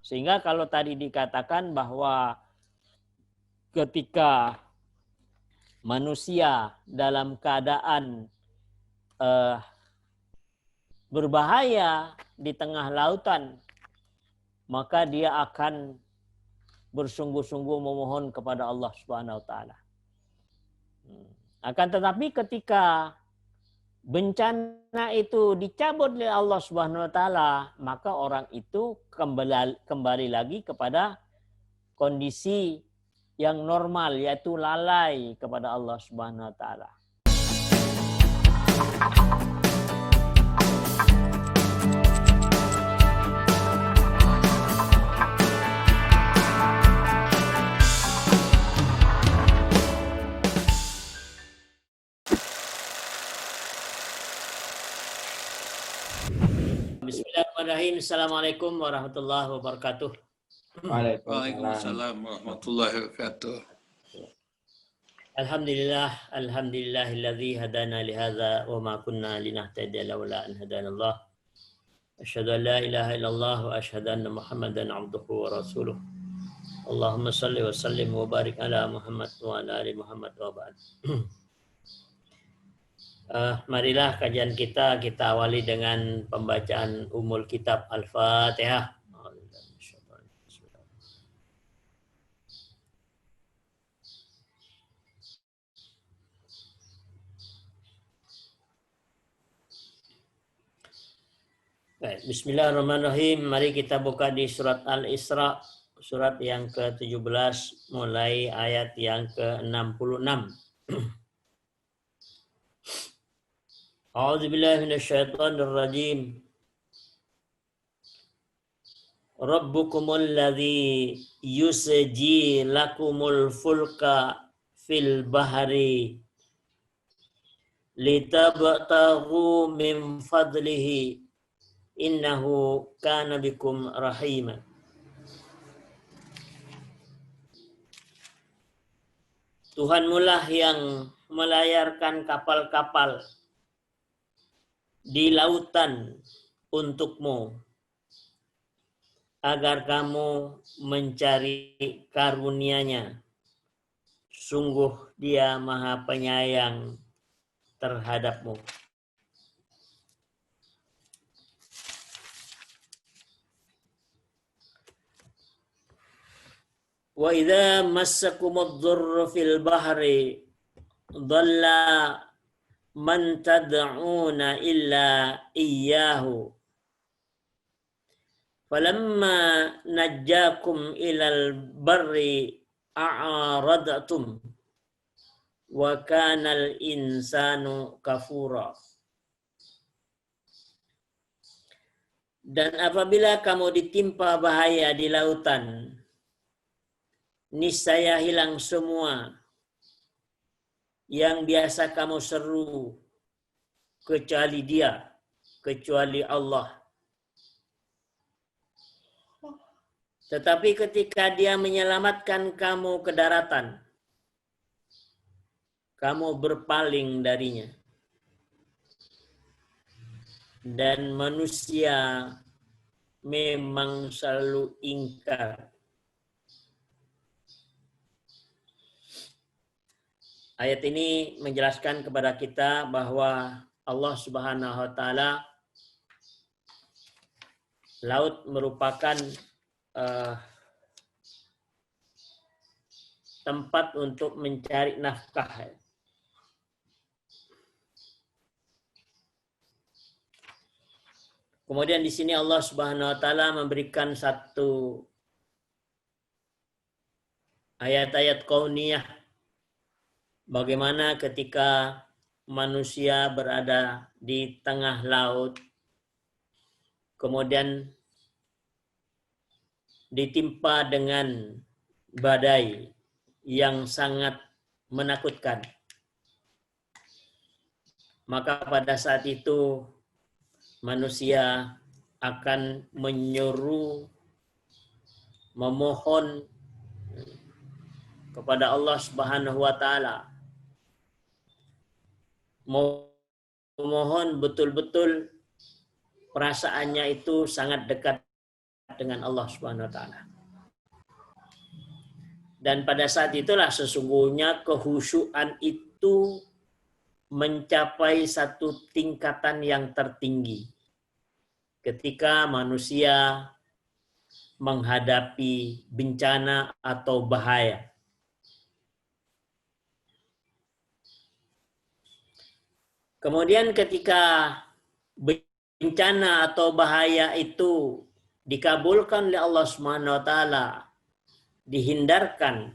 Sehingga kalau tadi dikatakan bahwa ketika manusia dalam keadaan berbahaya di tengah lautan, maka dia akan bersungguh-sungguh memohon kepada Allah Subhanahu wa taala. Akan tetapi ketika bencana itu dicabut oleh Allah Subhanahu wa taala, maka orang itu kembali lagi kepada kondisi yang normal, yaitu lalai kepada Allah Subhanahu wa taala. Bismillahirrahmanirrahim. Assalamualaikum warahmatullahi wabarakatuh. Waalaikumsalam warahmatullahi wabarakatuh. Alhamdulillahilladzi hadana lihadza wa ma kunna linahtadiya laula an hadanallah. Asyhadu an la ilaha illallah wa asyhadu anna Muhammadan abduhu wa rasuluh. Allahumma shalli wa sallim wa barik ala Muhammad wa ala ali Muhammad wa ba'd. Marilah kajian kita awali dengan pembacaan umul kitab Al-Fatihah. Baik, bismillahirrahmanirrahim. Mari kita buka di surat Al-Isra, surat yang ke-17, mulai ayat yang ke-66. A'udzubillahi minasyaitonir rajim. Rabbukumul ladzi yusji lakumul fulka fil bahri litabtaghu min fadlihi innahu kana bikum rahima. Tuhanmu lah yang melayarkan kapal-kapal di lautan untukmu agar kamu mencari karunia-Nya. Sungguh Dia Maha Penyayang terhadapmu. Wa idza massakumudz dzurru fil bahri dhalla man tad'una illa iyyahu falamma najjakum ilal barri a'radtum wa kanal insanu kafura. Dan apabila kamu ditimpa bahaya di lautan, niscaya hilang semua yang biasa kamu seru kecuali Dia, kecuali Allah. Tetapi ketika Dia menyelamatkan kamu ke daratan, kamu berpaling darinya. Dan manusia memang selalu ingkar. Ayat ini menjelaskan kepada kita bahwa Allah Subhanahu wa taala, laut merupakan tempat untuk mencari nafkah. Kemudian di sini Allah Subhanahu wa taala memberikan satu ayat-ayat kauniyah bagaimana ketika manusia berada di tengah laut, kemudian ditimpa dengan badai yang sangat menakutkan. Maka pada saat itu manusia akan menyeru, memohon kepada Allah Subhanahu wa taala. Memohon betul-betul perasaannya itu sangat dekat dekat dengan Allah Subhanahu wa taala. Dan pada saat itulah sesungguhnya kehusyuan itu mencapai satu tingkatan yang tertinggi. Ketika manusia menghadapi bencana atau bahaya. Kemudian ketika bencana atau bahaya itu dikabulkan oleh Allah Subhanahu wa taala, dihindarkan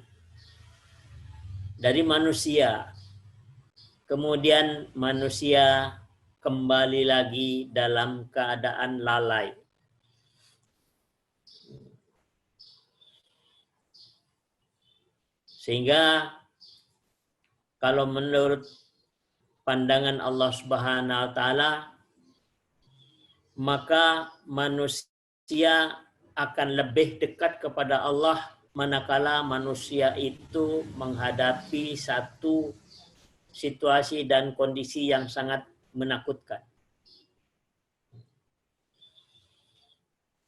dari manusia. Kemudian manusia kembali lagi dalam keadaan lalai. Sehingga kalau menurut pandangan Allah Subhanahu wa taala, maka manusia akan lebih dekat kepada Allah manakala manusia itu menghadapi satu situasi dan kondisi yang sangat menakutkan.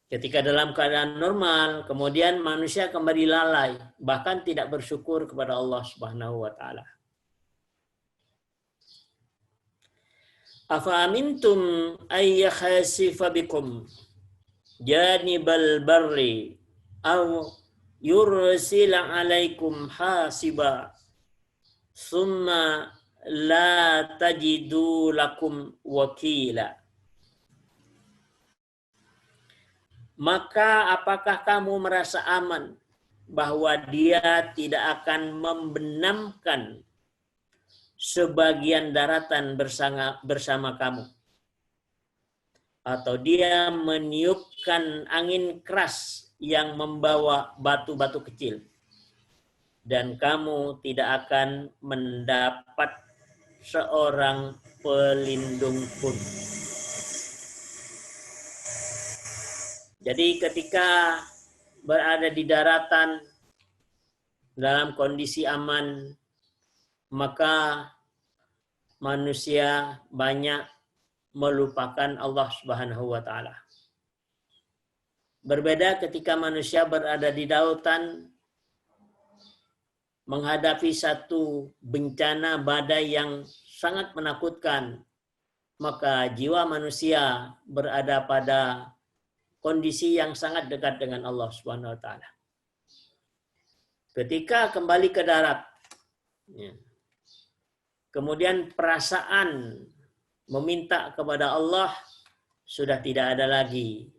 Ketika dalam keadaan normal, kemudian manusia kembali lalai, bahkan tidak bersyukur kepada Allah Subhanahu wa taala. Afa amintum ay yakhasifa bikum janibal barri aw yursila alaikum hasiba summa la tajidu lakum wakila. Maka apakah kamu merasa aman bahwa dia tidak akan membenamkan sebagian daratan bersama kamu? Atau dia meniupkan angin keras yang membawa batu-batu kecil. Dan kamu tidak akan mendapat seorang pelindung pun. Jadi ketika berada di daratan dalam kondisi aman, maka manusia banyak melupakan Allah Subhanahu wa taala. Berbeda ketika manusia berada di lautan menghadapi satu bencana badai yang sangat menakutkan, maka jiwa manusia berada pada kondisi yang sangat dekat dengan Allah Subhanahu wa taala. Ketika kembali ke darat, kemudian perasaan meminta kepada Allah sudah tidak ada lagi.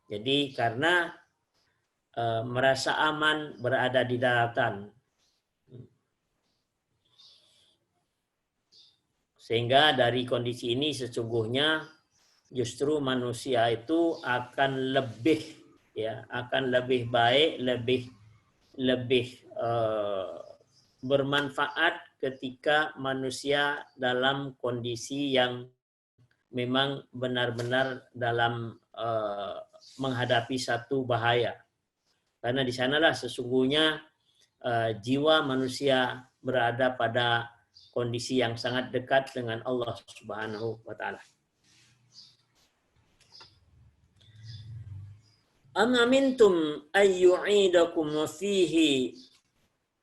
Jadi karena merasa aman berada di daratan. Sehingga dari kondisi ini sesungguhnya justru manusia itu akan lebih baik, lebih bermanfaat ketika manusia dalam kondisi yang memang benar-benar dalam menghadapi satu bahaya. Karena di sanalah sesungguhnya jiwa manusia berada pada kondisi yang sangat dekat dengan Allah Subhanahu wa taala. Am amintum ay yu'idakum fihi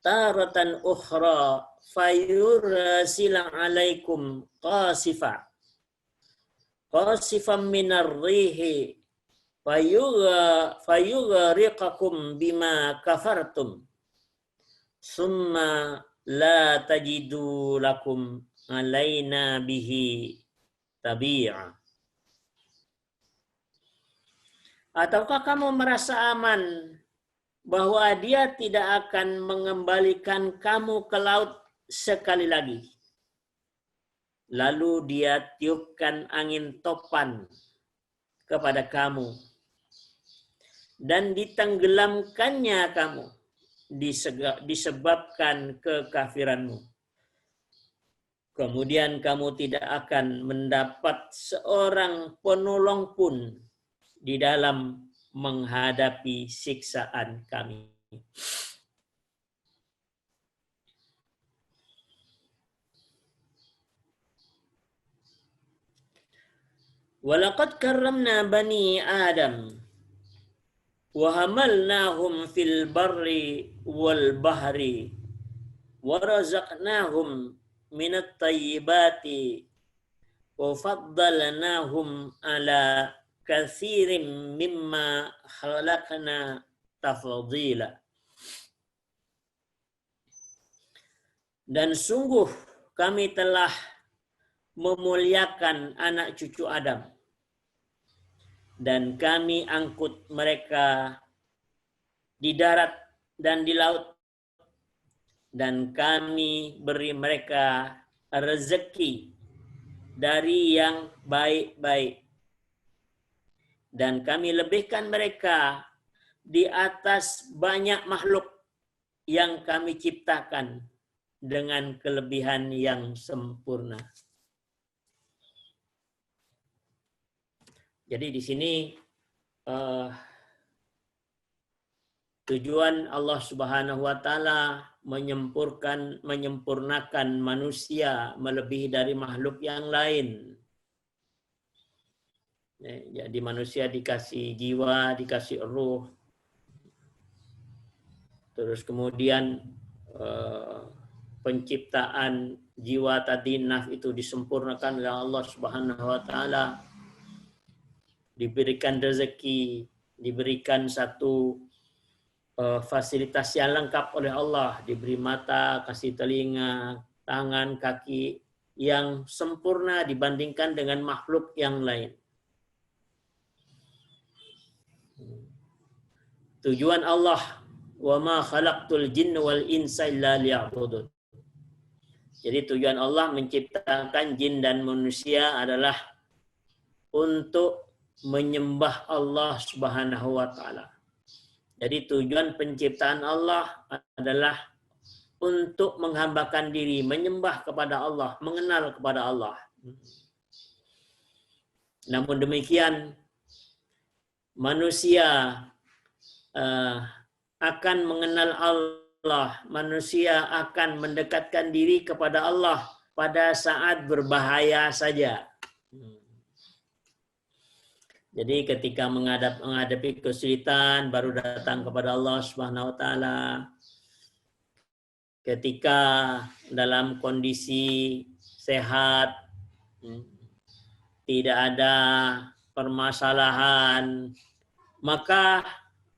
taratan ukhra fayursila alaikum qasifan minar rihi fayughriqakum bima kafartum summa la tajidu lakum alaina bihi tabi'a. Ataukah kamu merasa aman bahwa dia tidak akan mengembalikan kamu ke laut sekali lagi? Lalu dia tiupkan angin topan kepada kamu dan ditenggelamkannya kamu disebabkan kekafiranmu. Kemudian kamu tidak akan mendapat seorang penolong pun di dalam menghadapi siksaan kami. Walaqad karramna bani Adam wa hamalnahum fil barri wal bahri wa razaqnahum minat tayyibati wa faddalnahum ala katsirin mimma khalaqna tafdila. Dan sungguh kami telah memuliakan anak cucu Adam, dan kami angkut mereka di darat dan di laut, dan kami beri mereka rezeki dari yang baik-baik, dan kami lebihkan mereka di atas banyak makhluk yang kami ciptakan dengan kelebihan yang sempurna. Jadi di sini tujuan Allah Subhanahu wa taala menyempurnakan manusia melebihi dari makhluk yang lain. Jadi manusia dikasih jiwa, dikasih ruh. Terus kemudian penciptaan jiwa tadi, nafs itu disempurnakan oleh Allah Subhanahu wa taala. Diberikan rezeki, diberikan satu fasilitas yang lengkap oleh Allah, diberi mata, kasih telinga, tangan, kaki yang sempurna dibandingkan dengan makhluk yang lain. Tujuan Allah, wa ma khalaqtul jinna wal insa illa liya'budun. Jadi tujuan Allah menciptakan jin dan manusia adalah untuk menyembah Allah Subhanahu wa taala. Jadi tujuan penciptaan Allah adalah untuk menghambakan diri, menyembah kepada Allah, mengenal kepada Allah. Namun demikian, manusia akan mengenal Allah, manusia akan mendekatkan diri kepada Allah pada saat berbahaya saja. Jadi ketika menghadapi kesulitan baru datang kepada Allah Subhanahu wa taala. Ketika dalam kondisi sehat, tidak ada permasalahan, maka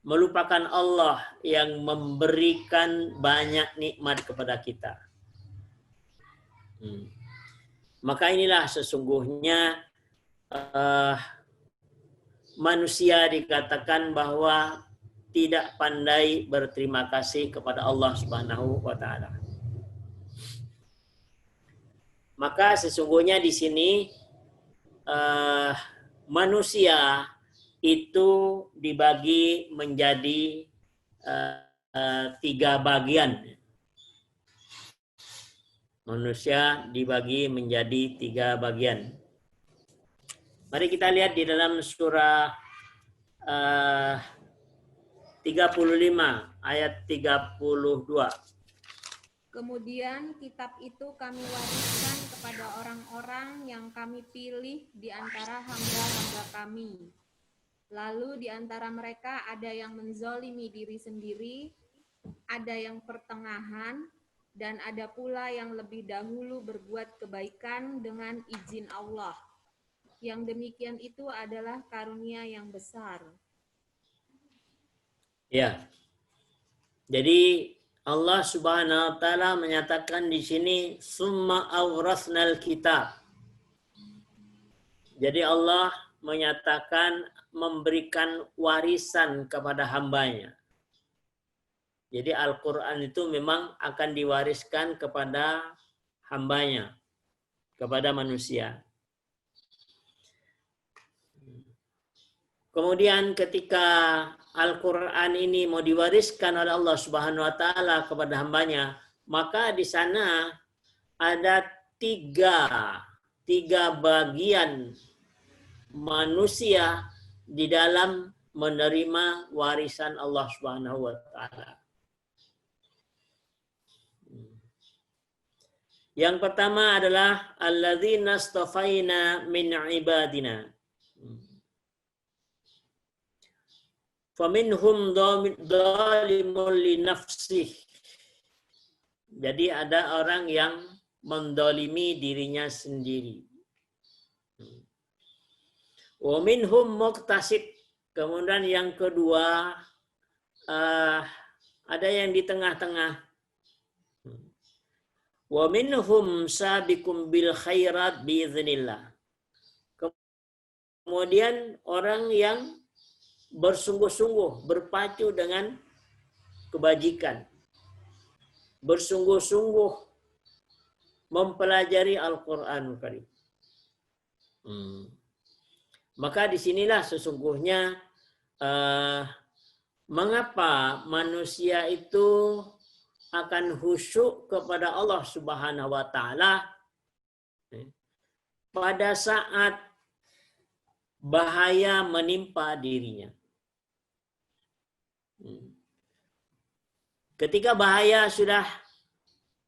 melupakan Allah yang memberikan banyak nikmat kepada kita. Maka inilah sesungguhnya manusia dikatakan bahwa tidak pandai berterima kasih kepada Allah Subhanahu wa taala. Maka sesungguhnya di sini manusia itu dibagi menjadi 3 bagian. Manusia dibagi menjadi 3 bagian. Mari kita lihat di dalam surah 35 ayat 32. Kemudian kitab itu kami wariskan kepada orang-orang yang kami pilih di antara hamba-hamba kami. Lalu di antara mereka ada yang menzolimi diri sendiri, ada yang pertengahan, dan ada pula yang lebih dahulu berbuat kebaikan dengan izin Allah. Yang demikian itu adalah karunia yang besar. Ya. Jadi Allah Subhanahu wa taala menyatakan di sini summa awrasnal kitab. Jadi Allah menyatakan memberikan warisan kepada hambanya. Jadi Al-Quran itu memang akan diwariskan kepada hambanya, kepada manusia. Kemudian ketika Al-Quran ini mau diwariskan oleh Allah Subhanahu wa taala kepada hambanya, maka di sana ada tiga bagian manusia di dalam menerima warisan Allah Subhanahu wa taala. Yang pertama adalah alladzina astafaina min ibadina. Faminhum dzalimun li nafsih. Jadi ada orang yang mendolimi dirinya sendiri. Wa minhum muqtasid. Kemudian yang kedua, ada yang di tengah-tengah. Wa minhum sabiqum bil khairat biiznillah. Kemudian orang yang bersungguh-sungguh berpacu dengan kebajikan, bersungguh-sungguh mempelajari Al-Qur'anul Karim. Maka disinilah sesungguhnya mengapa manusia itu akan khusyuk kepada Allah Subhanahu wa taala pada saat bahaya menimpa dirinya. Ketika bahaya sudah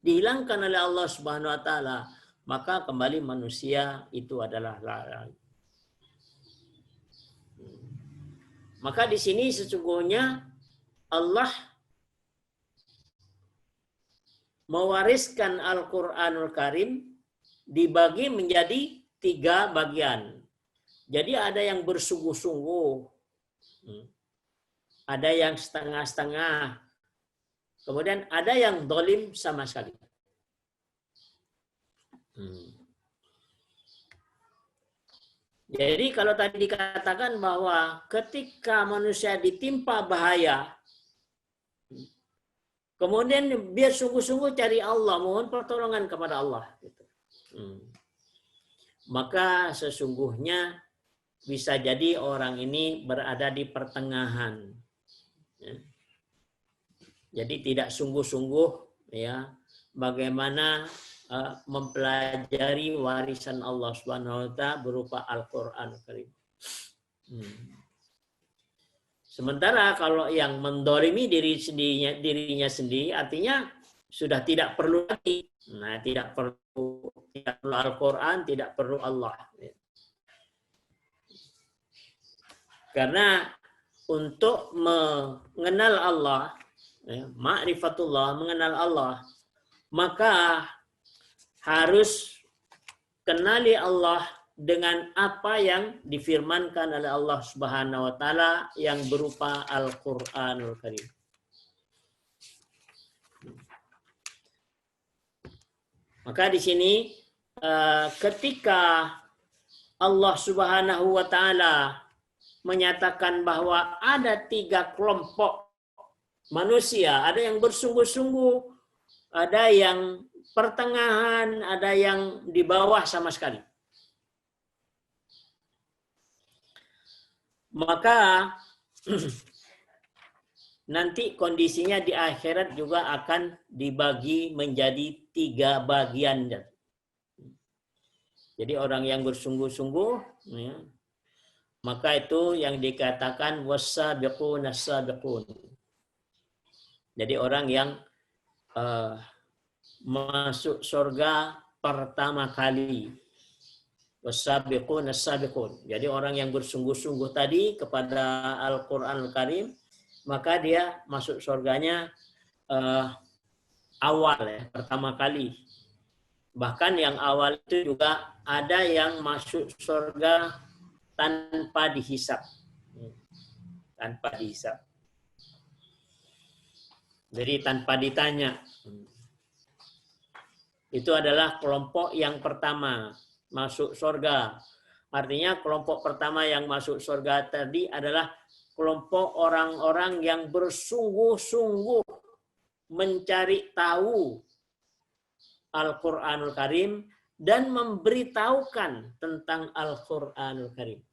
dihilangkan oleh Allah Subhanahu wa taala, maka kembali manusia itu adalah lalai. Maka di sini sesungguhnya Allah mewariskan Al-Qur'anul Karim dibagi menjadi 3 bagian. Jadi ada yang bersungguh-sungguh, ada yang setengah-setengah, kemudian ada yang dolim sama sekali. Jadi kalau tadi dikatakan bahwa ketika manusia ditimpa bahaya, kemudian biar sungguh-sungguh cari Allah, mohon pertolongan kepada Allah. Maka sesungguhnya bisa jadi orang ini berada di pertengahan. Jadi tidak sungguh-sungguh ya bagaimana mempelajari warisan Allah Subhanahu wa taala berupa Al-Qur'an Karim. Sementara kalau yang mendolimi dirinya sendiri artinya sudah tidak perlu lagi. Nah, tidak perlu Al-Qur'an, tidak perlu Allah. Karena untuk mengenal Allah, ma'rifatullah, mengenal Allah, maka harus kenali Allah dengan apa yang difirmankan oleh Allah Subhanahu wa taala yang berupa Al-Qur'anul Karim. Maka di sini ketika Allah Subhanahu wa taala menyatakan bahwa ada 3 kelompok manusia, ada yang bersungguh-sungguh, ada yang pertengahan, ada yang di bawah sama sekali. Maka nanti kondisinya di akhirat juga akan dibagi menjadi 3 bagian. Jadi orang yang bersungguh-sungguh, ya, maka itu yang dikatakan was-sabiqun as-sabiqun. Jadi orang yang masuk surga pertama kali. Was-sabiqun as-sabiqun. Jadi orang yang bersungguh-sungguh tadi kepada Al-Qur'anul Karim, maka dia masuk surganya awal ya, pertama kali. Bahkan yang awal itu juga ada yang masuk surga tanpa dihisap. Tanpa dihisap. Jadi tanpa ditanya. Itu adalah kelompok yang pertama masuk surga. Artinya kelompok pertama yang masuk surga tadi adalah kelompok orang-orang yang bersungguh-sungguh mencari tahu Al-Qur'anul Karim dan memberitahukan tentang Al-Qur'anul Karim.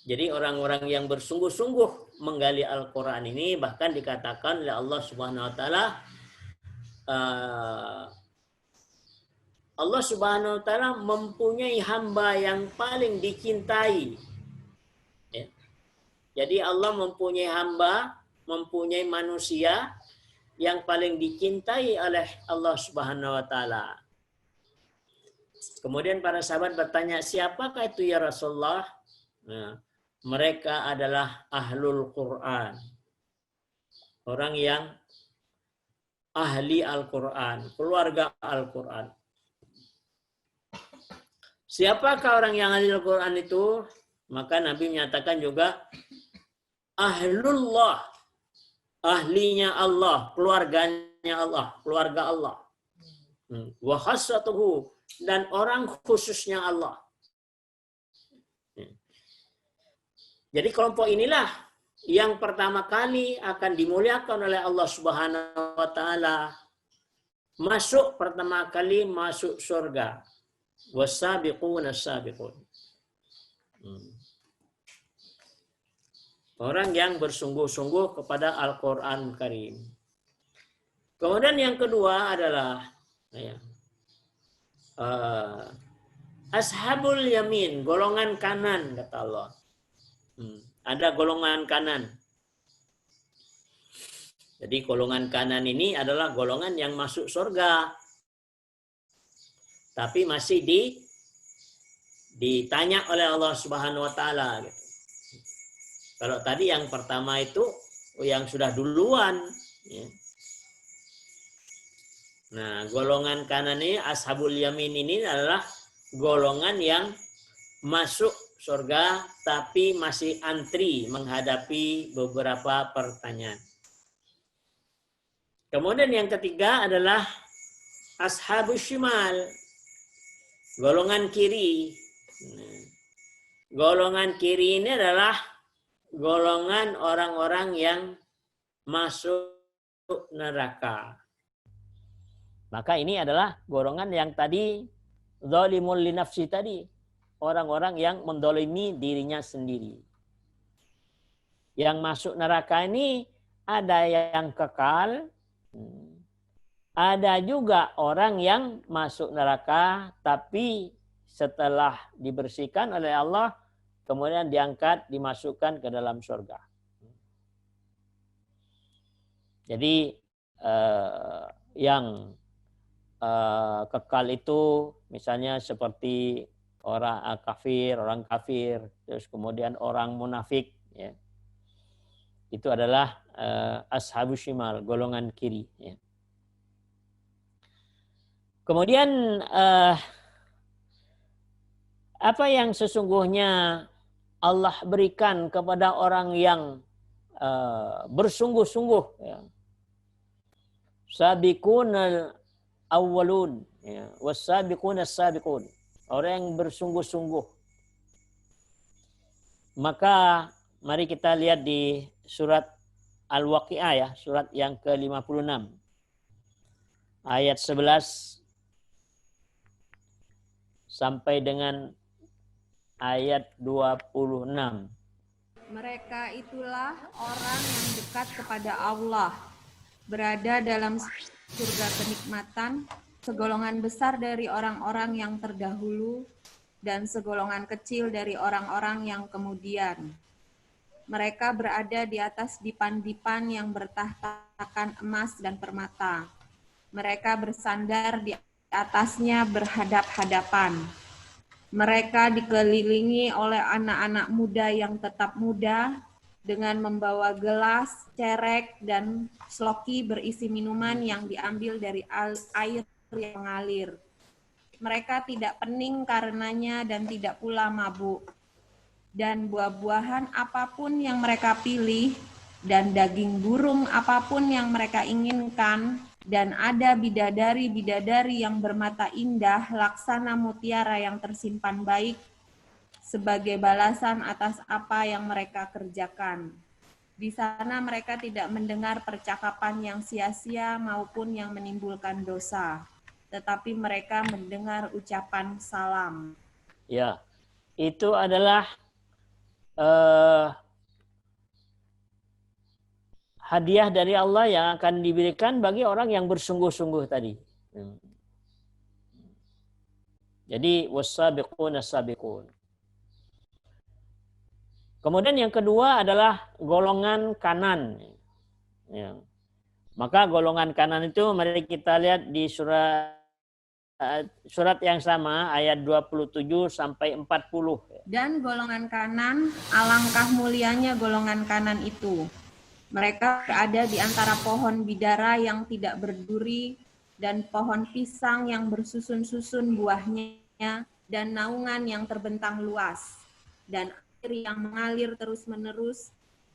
Jadi orang-orang yang bersungguh-sungguh menggali Al-Qur'an ini bahkan dikatakan oleh Allah Subhanahu wa taala, Allah Subhanahu wa taala mempunyai hamba yang paling dicintai. Ya. Jadi Allah mempunyai hamba, mempunyai manusia yang paling dicintai oleh Allah Subhanahu wa taala. Kemudian para sahabat bertanya, siapakah itu ya Rasulullah? Nah, mereka adalah ahlul Quran. Orang yang ahli Al-Quran, keluarga Al-Quran. Siapakah orang yang ahli Al-Quran itu? Maka Nabi menyatakan juga ahlullah, ahlinya Allah, keluarganya Allah, keluarga Allah. Wa khassatuhu, dan orang khususnya Allah. Jadi kelompok inilah yang pertama kali akan dimuliakan oleh Allah Subhanahu wa taala. Masuk pertama kali masuk surga. Wasabiqun as-sabiqun. Orang yang bersungguh-sungguh kepada Al-Qur'an Karim. Kemudian yang kedua adalah ashabul yamin, golongan kanan kata Allah. Ada golongan kanan. Jadi golongan kanan ini adalah golongan yang masuk surga. Tapi masih ditanya oleh Allah Subhanahu wa taala gitu. Kalau tadi yang pertama itu yang sudah duluan ya. Nah, golongan kanan ini ashabul yamin ini adalah golongan yang masuk surga tapi masih antri menghadapi beberapa pertanyaan. Kemudian yang ketiga adalah ashabus shimal, golongan kiri. Golongan kiri ini adalah golongan orang-orang yang masuk neraka. Maka ini adalah golongan yang tadi zalimul li nafsi tadi. Orang-orang yang mendolimi dirinya sendiri. Yang masuk neraka ini ada yang kekal, ada juga orang yang masuk neraka tapi setelah dibersihkan oleh Allah kemudian diangkat, dimasukkan ke dalam surga. Jadi yang kekal itu misalnya seperti orang kafir, terus kemudian orang munafik, ya. Itu adalah ashabus shimal, golongan kiri. Ya. Kemudian apa yang sesungguhnya Allah berikan kepada orang yang bersungguh-sungguh, ya. Sabiqunal awwalun, ya, was-sabiqunas sabiqun. Orang yang bersungguh-sungguh. Maka mari kita lihat di surat Al-Waqi'ah ya, surat yang ke-56. Ayat 11 sampai dengan ayat 26. Mereka itulah orang yang dekat kepada Allah, berada dalam surga kenikmatan, segolongan besar dari orang-orang yang terdahulu dan segolongan kecil dari orang-orang yang kemudian. Mereka berada di atas dipan-dipan yang bertahtakan emas dan permata. Mereka bersandar di atasnya berhadap-hadapan. Mereka dikelilingi oleh anak-anak muda yang tetap muda dengan membawa gelas, cerek, dan sloki berisi minuman yang diambil dari air yang mengalir. Mereka tidak pening karenanya dan tidak pula mabuk. Dan buah-buahan apapun yang mereka pilih dan daging burung apapun yang mereka inginkan, dan ada bidadari-bidadari yang bermata indah laksana mutiara yang tersimpan baik sebagai balasan atas apa yang mereka kerjakan. Di sana mereka tidak mendengar percakapan yang sia-sia maupun yang menimbulkan dosa, tetapi mereka mendengar ucapan salam. Ya, itu adalah hadiah dari Allah yang akan diberikan bagi orang yang bersungguh-sungguh tadi. Jadi was-sabiqun as-sabiqun. Kemudian yang kedua adalah golongan kanan. Ya. Maka golongan kanan itu mari kita lihat di surat surat yang sama ayat 27 sampai 40. Dan golongan kanan, alangkah mulianya golongan kanan itu. Mereka berada di antara pohon bidara yang tidak berduri dan pohon pisang yang bersusun-susun buahnya dan naungan yang terbentang luas dan air yang mengalir terus-menerus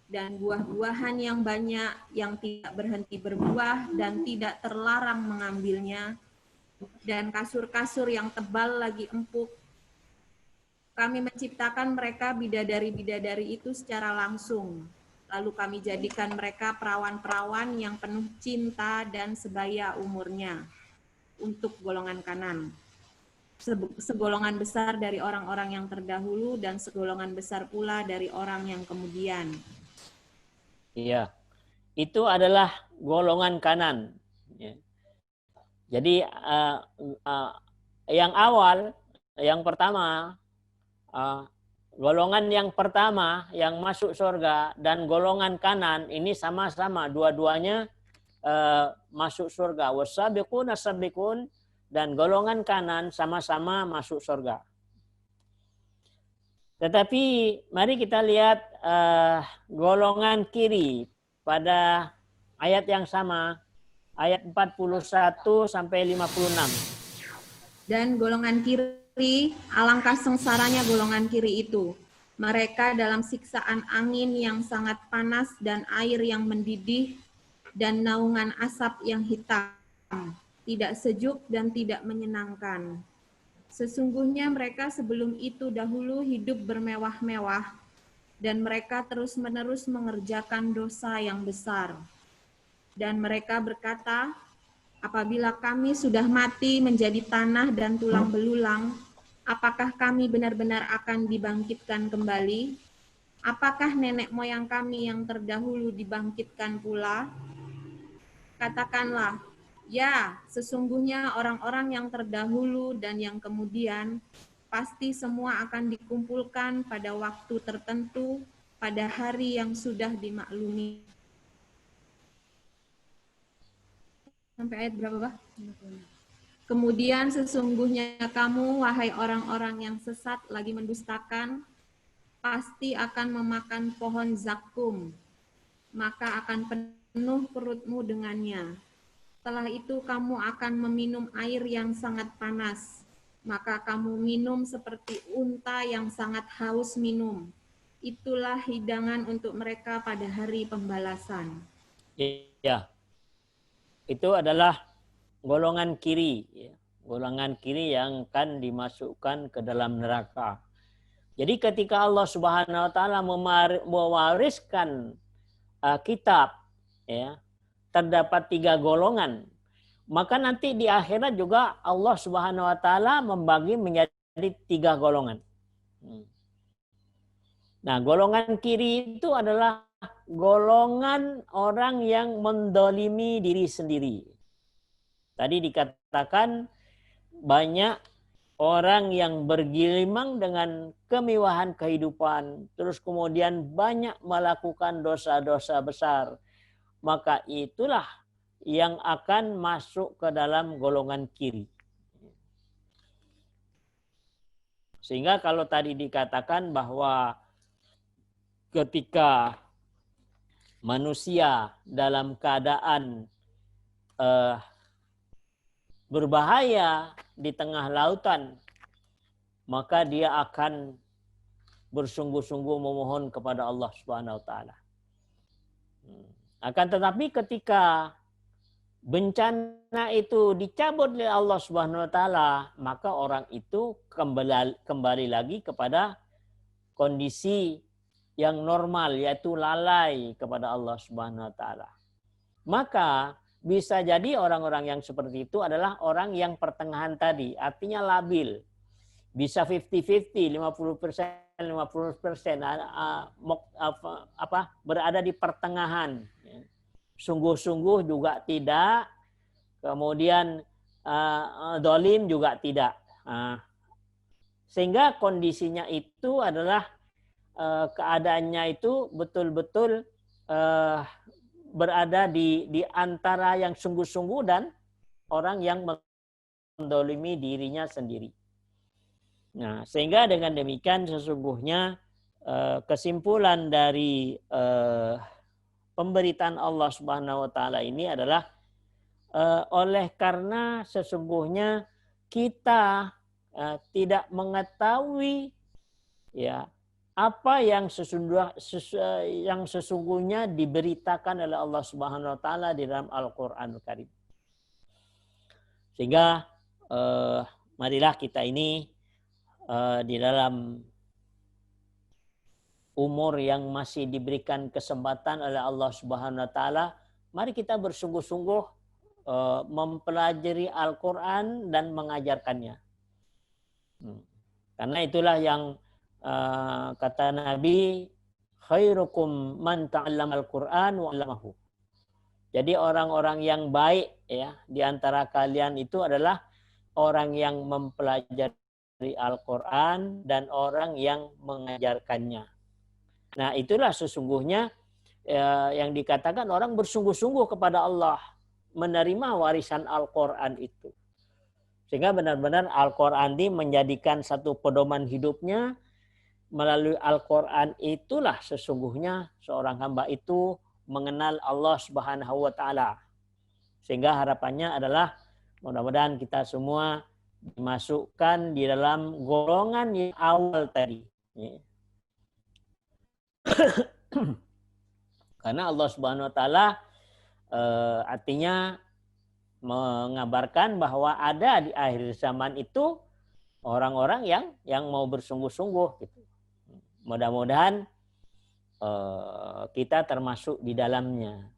dan buah-buahan yang banyak yang tidak berhenti berbuah dan tidak terlarang mengambilnya dan kasur-kasur yang tebal lagi empuk. Kami menciptakan mereka bidadari-bidadari itu secara langsung. Lalu kami jadikan mereka perawan-perawan yang penuh cinta dan sebaya umurnya untuk golongan kanan. Segolongan besar dari orang-orang yang terdahulu dan segolongan besar pula dari orang yang kemudian. Iya, itu adalah golongan kanan. Ya. Jadi yang awal, yang pertama, golongan yang pertama yang masuk surga dan golongan kanan ini sama-sama dua-duanya masuk surga. Wasabiqun asabiqun, dan golongan kanan sama-sama masuk surga. Tetapi mari kita lihat golongan kiri pada ayat yang sama, ayat 41 sampai 56. Dan golongan kiri, alangkah sengsaranya golongan kiri itu. Mereka dalam siksaan angin yang sangat panas dan air yang mendidih dan naungan asap yang hitam, tidak sejuk dan tidak menyenangkan. Sesungguhnya mereka sebelum itu dahulu hidup bermewah-mewah dan mereka terus-menerus mengerjakan dosa yang besar. Dan mereka berkata, apabila kami sudah mati menjadi tanah dan tulang belulang, apakah kami benar-benar akan dibangkitkan kembali? Apakah nenek moyang kami yang terdahulu dibangkitkan pula? Katakanlah, ya, sesungguhnya orang-orang yang terdahulu dan yang kemudian pasti semua akan dikumpulkan pada waktu tertentu pada hari yang sudah dimaklumi. Sampai ayat berapa, Pak? Kemudian sesungguhnya kamu, wahai orang-orang yang sesat lagi mendustakan, pasti akan memakan pohon zakum, maka akan penuh perutmu dengannya. Setelah itu kamu akan meminum air yang sangat panas, maka kamu minum seperti unta yang sangat haus minum. Itulah hidangan untuk mereka pada hari pembalasan. Iya. Itu adalah golongan kiri, ya. Golongan kiri yang akan dimasukkan ke dalam neraka. Jadi ketika Allah Subhanahu wa taala mewariskan kitab, ya, terdapat 3 golongan. Maka nanti di akhirat juga Allah Subhanahu wa taala membagi menjadi 3 golongan. Nah, golongan kiri itu adalah golongan orang yang mendolimi diri sendiri. Tadi dikatakan banyak orang yang bergelimang dengan kemewahan kehidupan, terus kemudian banyak melakukan dosa-dosa besar. Maka itulah yang akan masuk ke dalam golongan kiri. Sehingga kalau tadi dikatakan bahwa ketika manusia dalam keadaan berbahaya di tengah lautan, maka dia akan bersungguh-sungguh memohon kepada Allah Subhanahu wa taala. Akan tetapi ketika bencana itu dicabut oleh Allah Subhanahu wa taala, maka orang itu kembali lagi kepada kondisi yang normal, yaitu lalai kepada Allah Subhanahu wa taala. Maka bisa jadi orang-orang yang seperti itu adalah orang yang pertengahan tadi, artinya labil. Bisa 50-50, 50%, 50%, berada di pertengahan. Sungguh-sungguh juga tidak, kemudian dolim juga tidak. Sehingga kondisinya itu adalah keadaannya itu betul-betul berada di antara yang sungguh-sungguh dan orang yang mendolimi dirinya sendiri. Nah, sehingga dengan demikian sesungguhnya kesimpulan dari pemberitaan Allah Subhanahu wa taala ini adalah oleh karena sesungguhnya kita tidak mengetahui ya apa yang sesungguhnya diberitakan oleh Allah Subhanahu wa taala di dalam Al-Qur'anul Karim. Sehingga marilah kita ini di dalam umur yang masih diberikan kesempatan oleh Allah Subhanahu wa taala, mari kita bersungguh-sungguh mempelajari Al-Qur'an dan mengajarkannya. Karena itulah yang kata Nabi, khairukum man ta'allama al-Qur'an wa 'allamahu. Jadi orang-orang yang baik ya di antara kalian itu adalah orang yang mempelajari Al-Qur'an dan orang yang mengajarkannya. Nah, itulah sesungguhnya yang dikatakan orang bersungguh-sungguh kepada Allah menerima warisan Al-Qur'an itu. Sehingga benar-benar Al-Qur'an ini menjadikan satu pedoman hidupnya. Melalui Al-Quran itulah sesungguhnya seorang hamba itu mengenal Allah Subhanahu wa taala. Sehingga harapannya adalah mudah-mudahan kita semua dimasukkan di dalam golongan yang awal tadi. Karena Allah Subhanahu wa taala artinya mengabarkan bahwa ada di akhir zaman itu orang-orang yang mau bersungguh-sungguh gitu. Mudah-mudahan kita termasuk di dalamnya.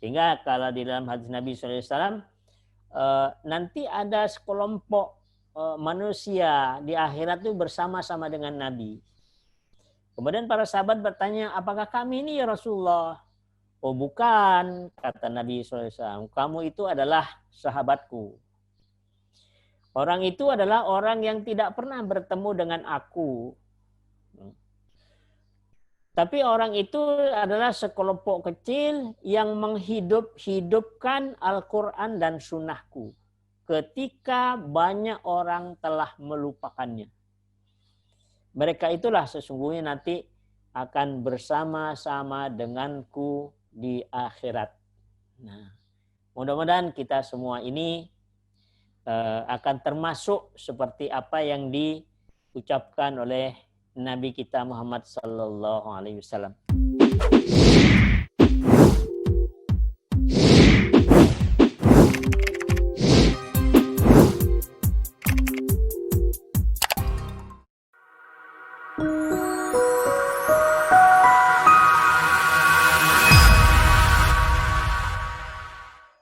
Sehingga kalau di dalam hadis Nabi SAW, nanti ada sekelompok manusia di akhirat itu bersama-sama dengan Nabi. Kemudian para sahabat bertanya, apakah kami ini ya Rasulullah? Oh bukan, kata Nabi SAW, kamu itu adalah sahabatku. Orang itu adalah orang yang tidak pernah bertemu dengan aku. Tapi orang itu adalah sekelompok kecil yang menghidupkan Al-Quran dan Sunnahku ketika banyak orang telah melupakannya. Mereka itulah sesungguhnya nanti akan bersama-sama denganku di akhirat. Nah, mudah-mudahan kita semua ini akan termasuk seperti apa yang diucapkan oleh Nabi kita Muhammad sallallahu alaihi wasallam.